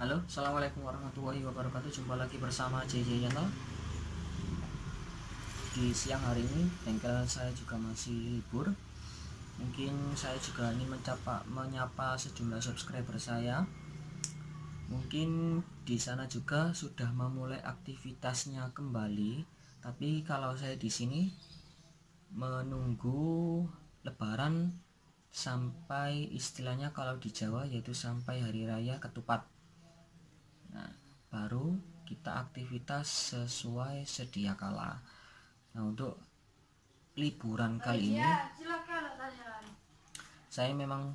Halo, assalamualaikum warahmatullahi wabarakatuh. Jumpa lagi bersama JJ Channel. Di siang hari ini bengkel saya juga masih libur. Mungkin saya juga ingin menyapa sejumlah subscriber saya. Mungkin di sana juga sudah memulai aktivitasnya kembali. Tapi kalau saya di sini menunggu Lebaran sampai istilahnya kalau di Jawa yaitu sampai hari raya ketupat. Nah, baru kita aktivitas sesuai sedia kala. Nah, untuk liburan kali ini saya memang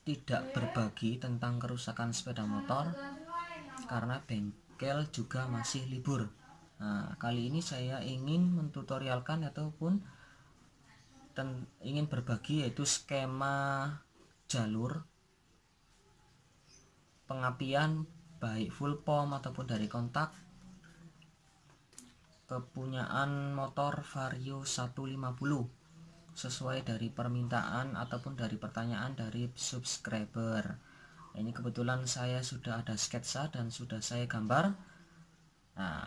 tidak berbagi tentang kerusakan sepeda motor karena bengkel juga masih libur. Nah, kali ini saya ingin mentutorialkan ataupun ingin berbagi yaitu skema jalur pengapian baik full pom ataupun dari kontak kepunyaan motor Vario 150 sesuai dari permintaan ataupun dari pertanyaan dari subscriber. Ini kebetulan saya sudah ada sketsa dan sudah saya gambar. Nah,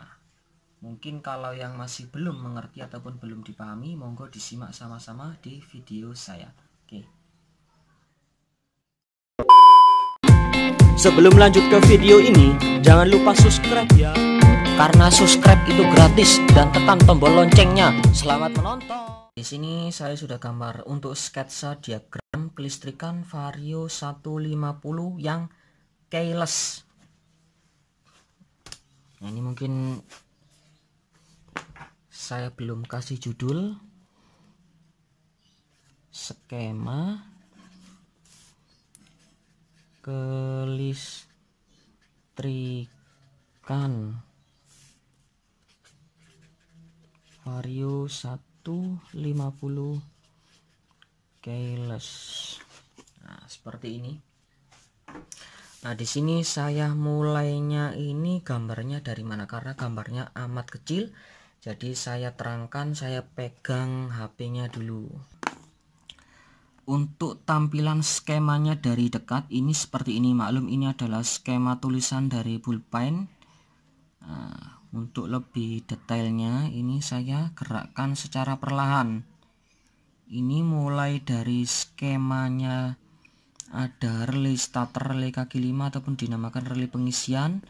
mungkin kalau yang masih belum mengerti ataupun belum dipahami, monggo disimak sama-sama di video saya. Oke. Sebelum lanjut ke video ini, jangan lupa subscribe ya. Karena subscribe itu gratis dan tekan tombol loncengnya. Selamat menonton. Di sini saya sudah gambar untuk sketsa diagram kelistrikan Vario 150 yang keyless. Nah, ini mungkin saya belum kasih judul. Skema kelistrikan Vario 150 keyless. Nah, seperti ini. Nah, di sini saya mulainya ini gambarnya dari mana? Karena gambarnya amat kecil, jadi saya terangkan, saya pegang HP-nya dulu. Untuk tampilan skemanya dari dekat ini seperti ini. Maklum ini adalah skema tulisan dari pulpen. Nah, untuk lebih detailnya ini saya gerakkan secara perlahan. Ini mulai dari skemanya ada relay starter, relay kaki 5 ataupun dinamakan relay pengisian.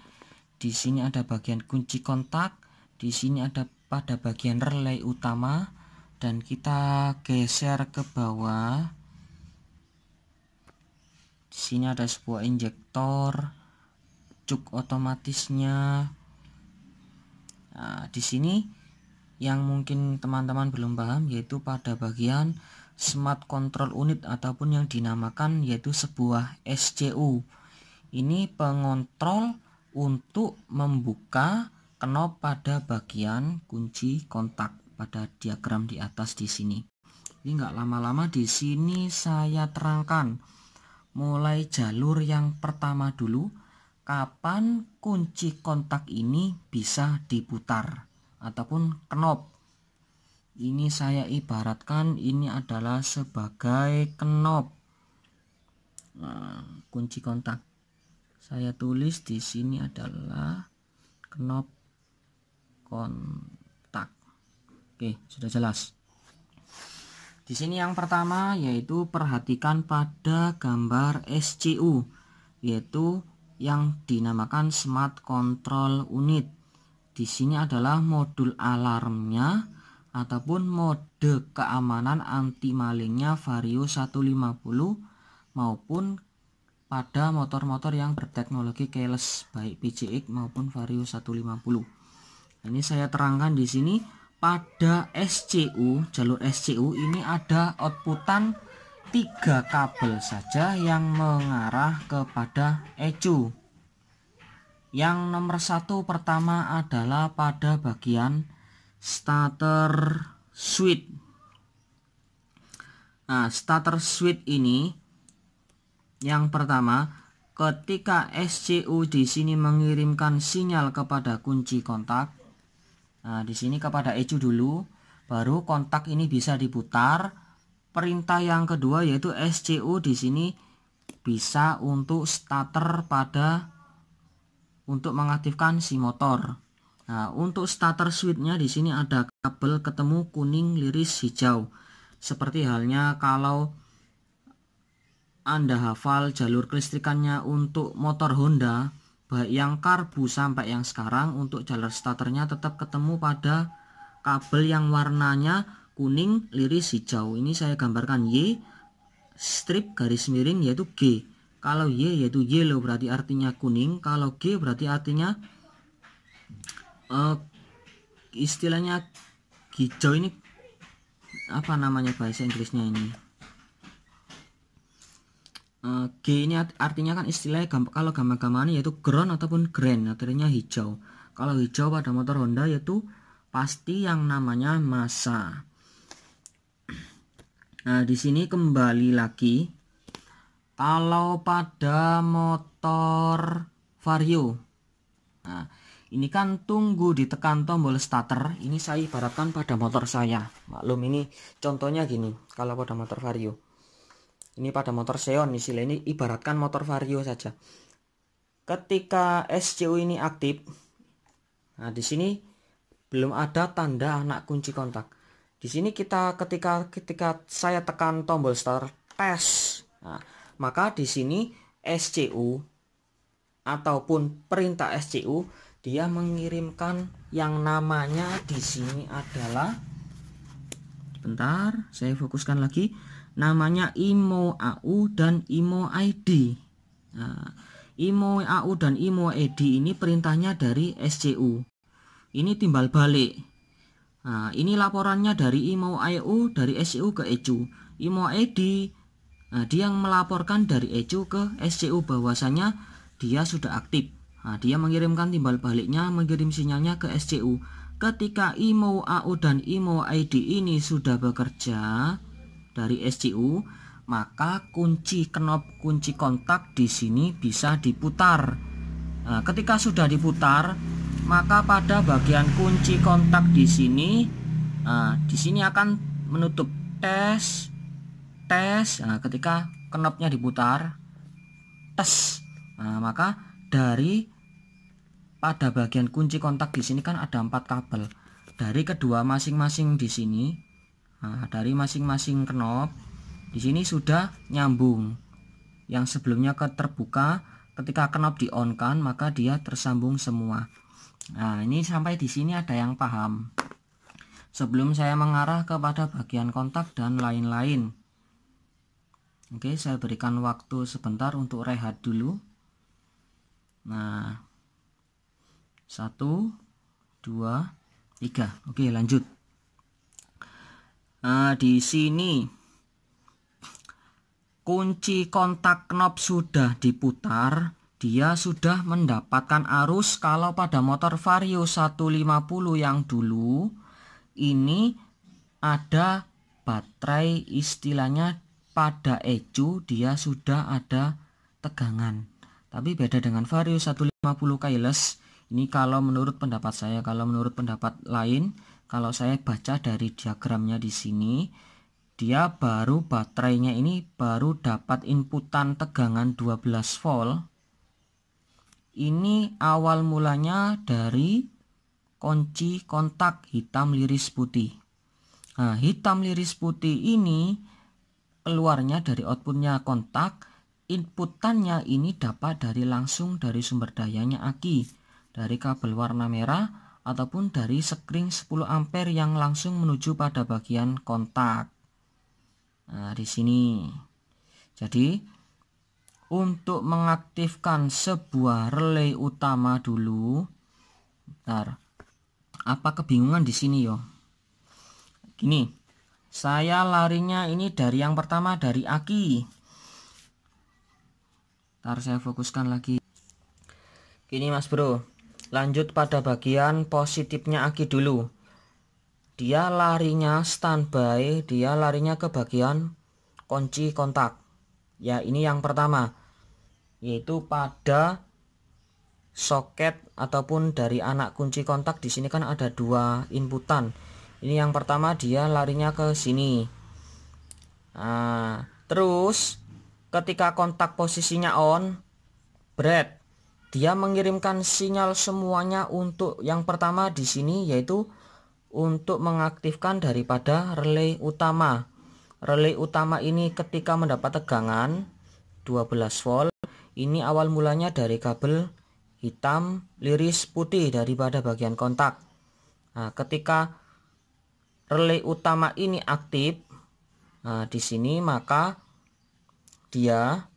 Di sini ada bagian kunci kontak, di sini ada pada bagian relay utama, dan kita geser ke bawah. Di sini ada sebuah injektor, cuk otomatisnya. Nah, di sini yang mungkin teman-teman belum paham yaitu pada bagian Smart Control Unit ataupun yang dinamakan yaitu sebuah SCU. Ini pengontrol untuk membuka knob pada bagian kunci kontak pada diagram di atas di sini. Ini nggak lama-lama, di sini saya terangkan mulai jalur yang pertama dulu, kapan kunci kontak ini bisa diputar ataupun knob. Ini saya ibaratkan ini adalah sebagai knob. Nah, kunci kontak saya tulis di sini adalah knob kontak. Oke, sudah jelas. Di sini yang pertama yaitu perhatikan pada gambar SCU, yaitu yang dinamakan Smart Control Unit. Di sini adalah modul alarmnya ataupun mode keamanan anti malingnya Vario 150 maupun pada motor-motor yang berteknologi keyless baik PCX maupun Vario 150. Ini saya terangkan di sini pada SCU, jalur SCU ini ada outputan 3 kabel saja yang mengarah kepada ECU. Yang nomor 1 pertama adalah pada bagian starter switch. Nah, starter switch ini yang pertama, ketika SCU di sini mengirimkan sinyal kepada kunci kontak. Nah, di sini kepada ECU dulu, baru kontak ini bisa diputar. Perintah yang kedua yaitu SCU di sini bisa untuk starter pada untuk mengaktifkan si motor. Nah, untuk starter switch-nya di sini ada kabel ketemu kuning, liris, hijau. Seperti halnya kalau Anda hafal jalur kelistrikannya untuk motor Honda, baik yang karbu sampai yang sekarang, untuk jalur starternya tetap ketemu pada kabel yang warnanya kuning, liris, hijau. Ini saya gambarkan Y, strip garis miring yaitu G. Kalau Y yaitu yellow berarti artinya kuning, kalau G berarti artinya istilahnya hijau. Ini apa namanya bahasa Inggrisnya ini? G ini artinya kan istilahnya kalau gambar-gambarnya yaitu ground ataupun green, artinya hijau. Kalau hijau pada motor Honda yaitu pasti yang namanya massa. Nah, di sini kembali lagi, kalau pada motor Vario, nah ini kan tunggu ditekan tombol starter. Ini saya ibaratkan pada motor saya. Maklum ini contohnya gini, kalau pada motor Vario. Ini pada motor Xeon, istilah ini ibaratkan motor Vario saja. Ketika SCU ini aktif, nah di sini belum ada tanda anak kunci kontak. Di sini ketika saya tekan tombol start tes, nah, maka di sini SCU ataupun perintah SCU dia mengirimkan yang namanya di sini adalah, bentar saya fokuskan lagi, namanya IMO AU dan IMO ID. Nah, IMO AU dan IMO ID ini perintahnya dari SCU. Ini timbal balik. Nah, ini laporannya dari IMO AU dari SCU ke ECU. IMO ID, nah, dia yang melaporkan dari ECU ke SCU bahwasanya dia sudah aktif. Nah, dia mengirimkan timbal baliknya, mengirim sinyalnya ke SCU. Ketika IMO AU dan IMO ID ini sudah bekerja dari SCU, maka knob kunci kontak di sini bisa diputar. Nah, ketika sudah diputar, maka pada bagian kunci kontak di sini akan menutup tes. Nah, ketika knobnya diputar, tes, nah, maka dari pada bagian kunci kontak di sini kan ada 4 kabel dari kedua masing-masing di sini. Nah, dari masing-masing knob di sini sudah nyambung. Yang sebelumnya terbuka, ketika knob di on kan maka dia tersambung semua. Nah, ini sampai di sini ada yang paham? Sebelum saya mengarah kepada bagian kontak dan lain-lain. Oke, saya berikan waktu sebentar untuk rehat dulu. Nah, 1, 2, 3. Oke, lanjut. Nah, di sini kunci kontak knob sudah diputar, dia sudah mendapatkan arus. Kalau pada motor Vario 150 yang dulu, ini ada baterai, istilahnya pada ECU dia sudah ada tegangan. Tapi beda dengan Vario 150 keyless. Ini kalau menurut pendapat saya, kalau menurut pendapat lain, kalau saya baca dari diagramnya di sini, dia baterainya ini baru dapat inputan tegangan 12 volt. Ini awal mulanya dari kunci kontak hitam liris putih. Nah, hitam liris putih ini keluarnya dari outputnya kontak, inputannya ini dapat langsung dari sumber dayanya aki, dari kabel warna merah ataupun dari sekring 10 ampere yang langsung menuju pada bagian kontak. Nah, di sini. Jadi, untuk mengaktifkan sebuah relay utama dulu. Bentar. Apa kebingungan di sini yo? Gini. Saya larinya ini dari yang pertama dari aki. Bentar saya fokuskan lagi. Gini Mas Bro. Lanjut pada bagian positifnya aki dulu. Dia larinya standby, dia larinya ke bagian kunci kontak. Ya, ini yang pertama, yaitu pada soket ataupun dari anak kunci kontak. Di sini kan ada 2 inputan. Ini yang pertama dia larinya ke sini. Nah, terus ketika kontak posisinya on, bread. dia mengirimkan sinyal semuanya untuk yang pertama di sini, yaitu untuk mengaktifkan daripada relay utama. Relay utama ini ketika mendapat tegangan 12 volt, ini awal mulanya dari kabel hitam liris putih daripada bagian kontak. Nah, ketika relay utama ini aktif, nah di sini maka dia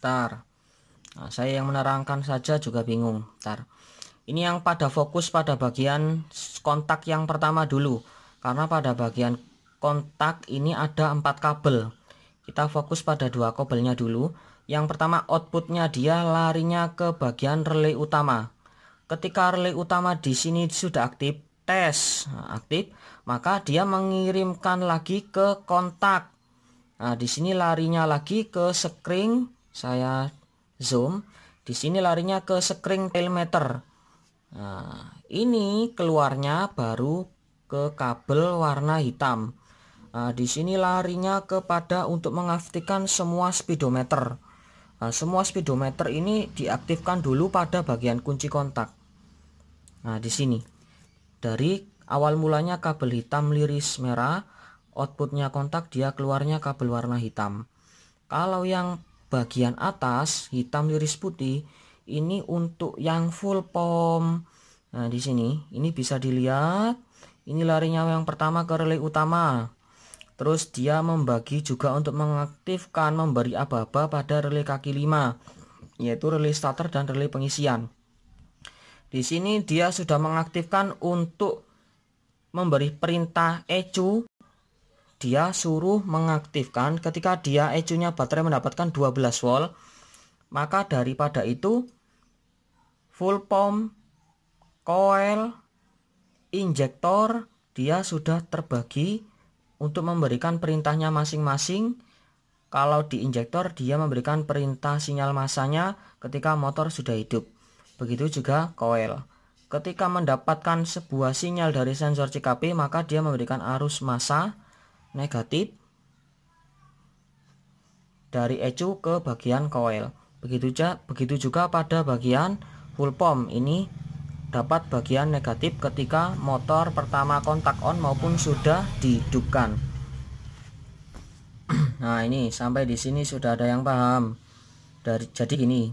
nah, saya yang menerangkan saja juga bingung. Ini yang pada fokus pada bagian kontak yang pertama dulu, karena pada bagian kontak ini ada 4 kabel. Kita fokus pada 2 kabelnya dulu. Yang pertama, outputnya dia larinya ke bagian relay utama. Ketika relay utama di sini sudah aktif, aktif, maka dia mengirimkan lagi ke kontak. Nah, di sini larinya lagi ke sekring, saya zoom. Di sini larinya ke sekring tailmeter. Nah, ini keluarnya baru ke kabel warna hitam. Nah, di sini larinya kepada untuk mengaktifkan semua speedometer. Nah, semua speedometer ini diaktifkan dulu pada bagian kunci kontak. Nah, di sini dari awal mulanya kabel hitam liris merah, outputnya kontak, dia keluarnya kabel warna hitam. Kalau yang bagian atas hitam liris putih ini untuk yang full pom. Nah, di sini ini bisa dilihat, ini larinya yang pertama ke relay utama. Terus dia membagi juga untuk mengaktifkan, memberi aba-aba pada relay kaki 5, yaitu relay starter dan relay pengisian. Di sini dia sudah mengaktifkan untuk memberi perintah ECU. Dia suruh mengaktifkan ketika dia ECU-nya baterai mendapatkan 12 volt. Maka daripada itu full pump, coil, injektor dia sudah terbagi untuk memberikan perintahnya masing-masing. Kalau di injektor dia memberikan perintah sinyal masanya ketika motor sudah hidup. Begitu juga coil. Ketika mendapatkan sebuah sinyal dari sensor CKP, maka dia memberikan arus massa negatif dari ECU ke bagian coil. Begitu juga pada bagian full pump, ini dapat bagian negatif ketika motor pertama kontak on maupun sudah dihidupkan. Nah, ini sampai di sini sudah ada yang paham. Jadi gini,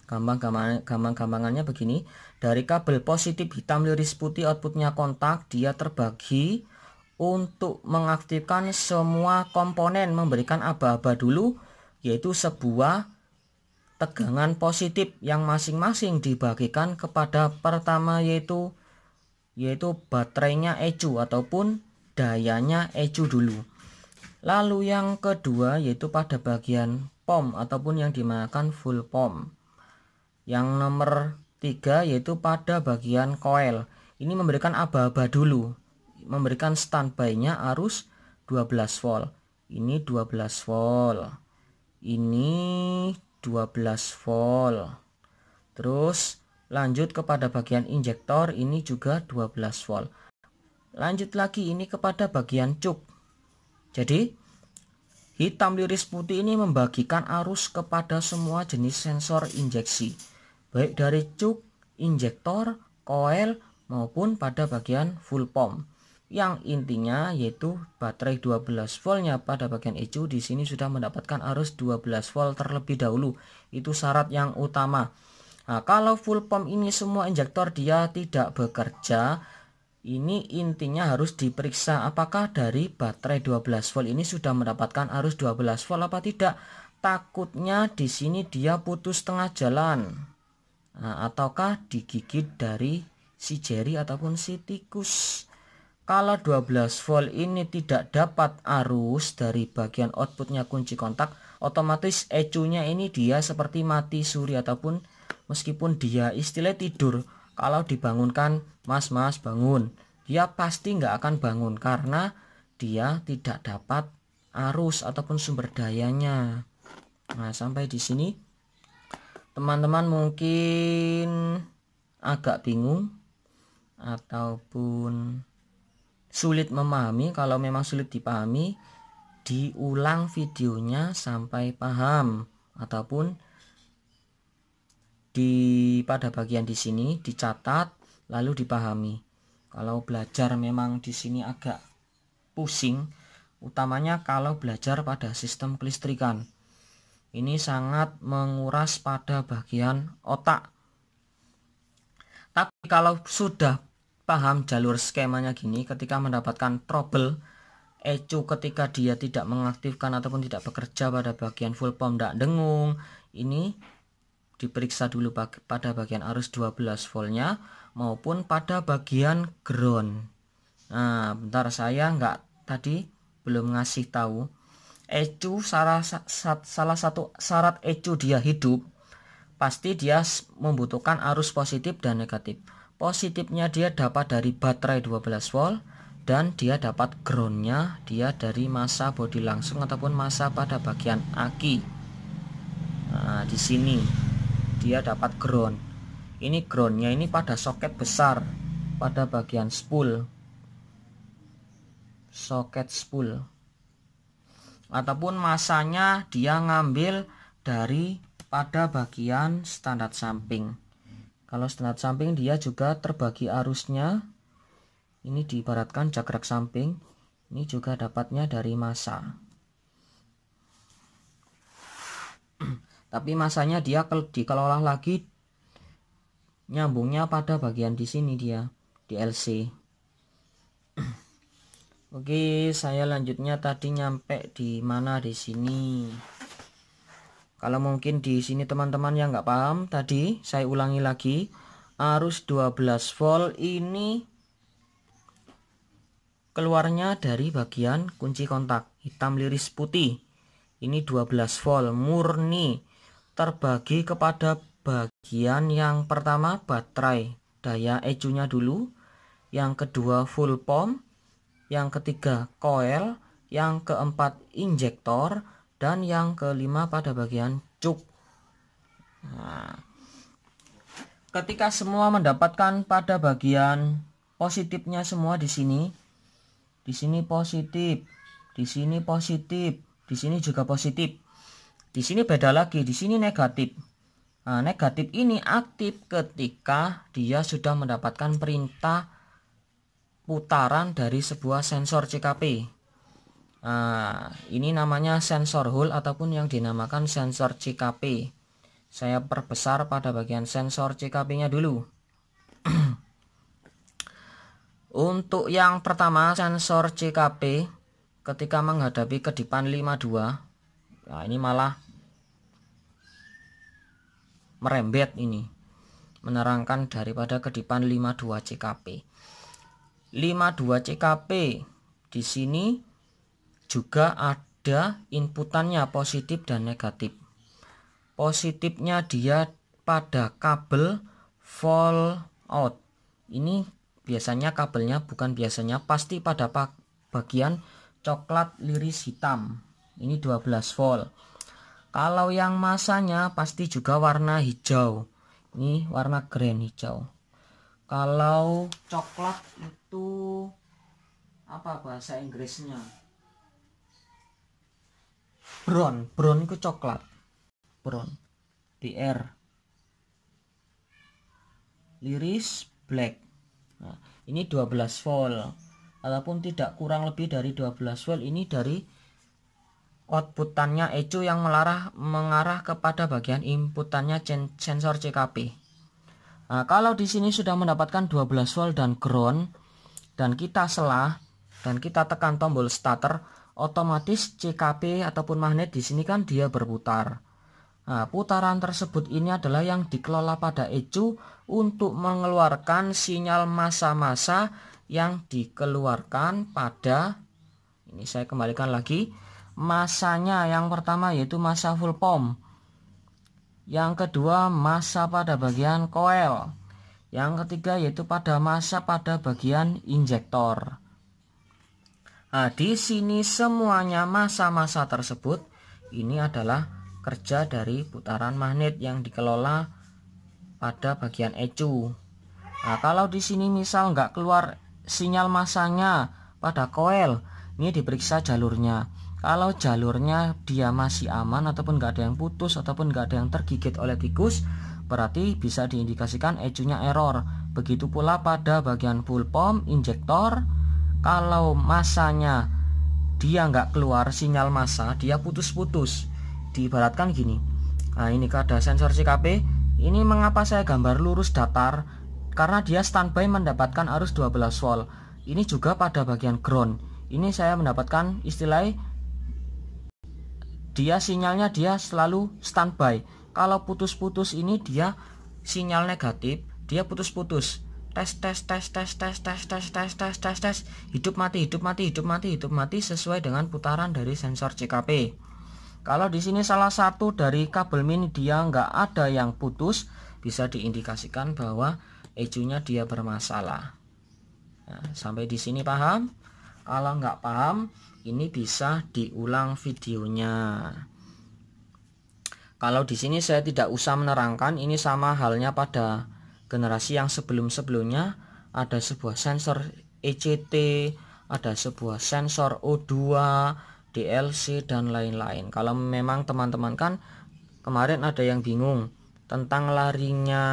gampang-gampangannya begini. Dari kabel positif hitam liris putih outputnya kontak, dia terbagi untuk mengaktifkan semua komponen, memberikan aba-aba dulu, yaitu sebuah tegangan positif yang masing-masing dibagikan kepada pertama yaitu baterainya ECU ataupun dayanya ECU dulu. Lalu yang kedua yaitu pada bagian pom ataupun yang dinamakan full pom. Yang nomor 3 yaitu pada bagian coil. Ini memberikan aba-aba dulu, memberikan standby-nya arus 12 volt. Ini 12 volt. Ini 12 volt. Terus lanjut kepada bagian injektor, ini juga 12 volt. Lanjut lagi ini kepada bagian cuk. Jadi hitam liris putih ini membagikan arus kepada semua jenis sensor injeksi, baik dari cuk, injektor, coil maupun pada bagian full pump. Yang intinya yaitu baterai 12 voltnya pada bagian ECU di sini sudah mendapatkan arus 12 volt terlebih dahulu. Itu syarat yang utama. Nah, kalau full pump ini semua injektor dia tidak bekerja, ini intinya harus diperiksa apakah dari baterai 12 volt ini sudah mendapatkan arus 12 volt apa tidak. Takutnya di sini dia putus tengah jalan. Nah, ataukah digigit dari si jeri ataupun si tikus. Kalau 12 volt ini tidak dapat arus dari bagian outputnya kunci kontak, otomatis ECU-nya ini dia seperti mati suri ataupun meskipun dia istilah tidur. Kalau dibangunkan, mas bangun, dia pasti nggak akan bangun karena dia tidak dapat arus ataupun sumber dayanya. Nah, sampai di sini teman-teman mungkin agak bingung ataupun sulit memahami. Kalau memang sulit dipahami, diulang videonya sampai paham. ataupun pada bagian di sini dicatat lalu dipahami. Kalau belajar memang di sini agak pusing, utamanya kalau belajar pada sistem kelistrikan. Ini sangat menguras pada bagian otak. Tapi kalau sudah paham jalur skemanya gini, ketika mendapatkan trouble ECU ketika dia tidak mengaktifkan ataupun tidak bekerja pada bagian full pump tidak dengung, ini diperiksa dulu pada bagian arus 12 voltnya maupun pada bagian ground. Nah, bentar, saya tadi belum ngasih tahu. ECU salah satu syarat ECU dia hidup, pasti dia membutuhkan arus positif dan negatif. Positifnya dia dapat dari baterai 12 volt dan dia dapat groundnya dia dari massa bodi langsung ataupun massa pada bagian aki. Nah, di sini dia dapat ground. Ini groundnya ini pada soket besar pada bagian spool, soket spool, ataupun masanya dia ngambil dari pada bagian standar samping. Kalau standar samping dia juga terbagi arusnya, ini diibaratkan jagrak samping, ini juga dapatnya dari massa. Tapi masanya dia dikelola lagi nyambungnya pada bagian di sini dia di LC. Oke, saya lanjutnya tadi nyampe di mana di sini. Kalau mungkin di sini teman-teman yang nggak paham tadi, saya ulangi lagi. Arus 12 volt ini keluarnya dari bagian kunci kontak hitam liris putih. Ini 12 volt murni terbagi kepada bagian yang pertama baterai daya ECU-nya dulu, yang kedua full pump, yang ketiga coil, yang keempat injektor, dan yang kelima pada bagian cuk. Nah, ketika semua mendapatkan pada bagian positifnya semua di sini positif, di sini positif, di sini juga positif. Di sini beda lagi, di sini negatif. Nah, negatif ini aktif ketika dia sudah mendapatkan perintah putaran dari sebuah sensor CKP. Nah, ini namanya sensor Hall ataupun yang dinamakan sensor CKP. Saya perbesar pada bagian sensor CKP-nya dulu. Untuk yang pertama sensor CKP ketika menghadapi kedipan 52, nah ini malah merembet, ini menerangkan daripada kedipan 52 CKP. 52 CKP di sini juga ada inputannya positif dan negatif. Positifnya dia pada kabel fall out. Ini biasanya kabelnya, bukan biasanya, pasti pada bagian coklat liris hitam. Ini 12 volt. Kalau yang masanya pasti juga warna hijau. Ini warna green hijau. Kalau coklat itu apa bahasa Inggrisnya? Brown. Brown itu coklat. Brown. BR. Liris black. Nah, ini 12 volt. Ataupun tidak kurang lebih dari 12 volt, ini dari outputannya ECU yang mengarah kepada bagian inputannya sensor CKP. Nah, kalau di sini sudah mendapatkan 12 volt dan ground dan kita selah dan kita tekan tombol starter, otomatis CKP ataupun magnet di sini kan dia berputar. Nah, putaran tersebut ini adalah yang dikelola pada ECU untuk mengeluarkan sinyal massa-massa yang dikeluarkan pada, ini saya kembalikan lagi, massanya yang pertama yaitu massa full pump, yang kedua massa pada bagian coil, yang ketiga yaitu pada massa pada bagian injektor. Nah, di sini semuanya massa-massa tersebut ini adalah kerja dari putaran magnet yang dikelola pada bagian ECU. Nah, kalau di sini misal nggak keluar sinyal massanya pada coil, ini diperiksa jalurnya. Kalau jalurnya dia masih aman ataupun nggak ada yang putus ataupun nggak ada yang tergigit oleh tikus, berarti bisa diindikasikan ECU-nya error. Begitu pula pada bagian full pump injektor, kalau masanya dia nggak keluar sinyal massa, dia putus-putus. Diibaratkan gini. Nah, ini ada sensor CKP. Ini mengapa saya gambar lurus datar? Karena dia standby mendapatkan arus 12 volt. Ini juga pada bagian ground. Ini saya mendapatkan istilah dia sinyalnya dia selalu standby. Kalau putus-putus ini dia sinyal negatif, dia putus-putus. Tes hidup mati sesuai dengan putaran dari sensor CKP. Kalau di sini salah satu dari kabel mini dia nggak ada yang putus, bisa diindikasikan bahwa ECU-nya dia bermasalah. Nah, sampai di sini paham? Kalau nggak paham, ini bisa diulang videonya. Kalau di sini saya tidak usah menerangkan, ini sama halnya pada generasi yang sebelum-sebelumnya. Ada sebuah sensor ECT, ada sebuah sensor O2, DLC dan lain-lain. Kalau memang teman-teman kan kemarin ada yang bingung tentang larinya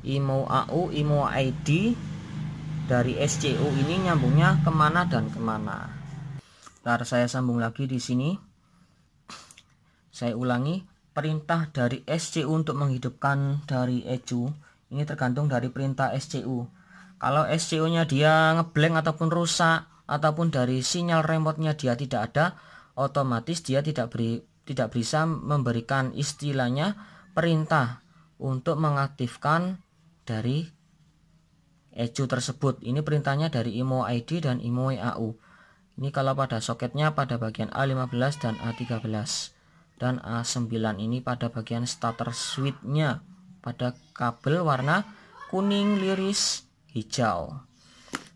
IMO AU, IMO ID dari SCU ini nyambungnya kemana dan kemana. Ntar saya sambung lagi di sini. Saya ulangi, perintah dari SCU untuk menghidupkan dari ECU ini tergantung dari perintah SCU. Kalau SCU-nya dia ngeblank ataupun rusak ataupun dari sinyal remote-nya dia tidak ada, otomatis dia tidak bisa memberikan istilahnya perintah untuk mengaktifkan dari ECU tersebut. Ini perintahnya dari IMO ID dan IMO AU. Ini kalau pada soketnya pada bagian A15 dan A13 dan A9 ini pada bagian starter switch-nya pada kabel warna kuning liris hijau.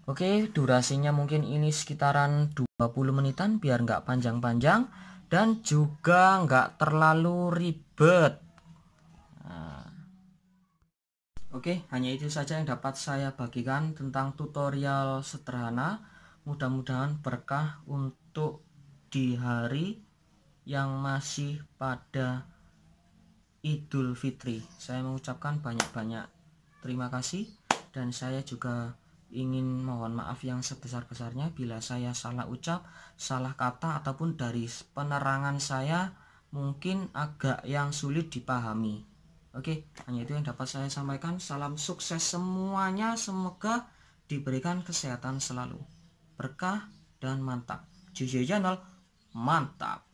Oke, durasinya mungkin ini sekitaran 20 menitan biar nggak panjang-panjang dan juga nggak terlalu ribet. Oke, hanya itu saja yang dapat saya bagikan tentang tutorial sederhana. Mudah-mudahan berkah untuk di hari yang masih pada Idul Fitri. Saya mengucapkan banyak-banyak terima kasih dan saya juga ingin mohon maaf yang sebesar-besarnya bila saya salah ucap, salah kata ataupun dari penerangan saya mungkin agak yang sulit dipahami. Oke, hanya itu yang dapat saya sampaikan. Salam sukses semuanya, semoga diberikan kesehatan selalu, berkah dan mantap. JJ Channel, mantap.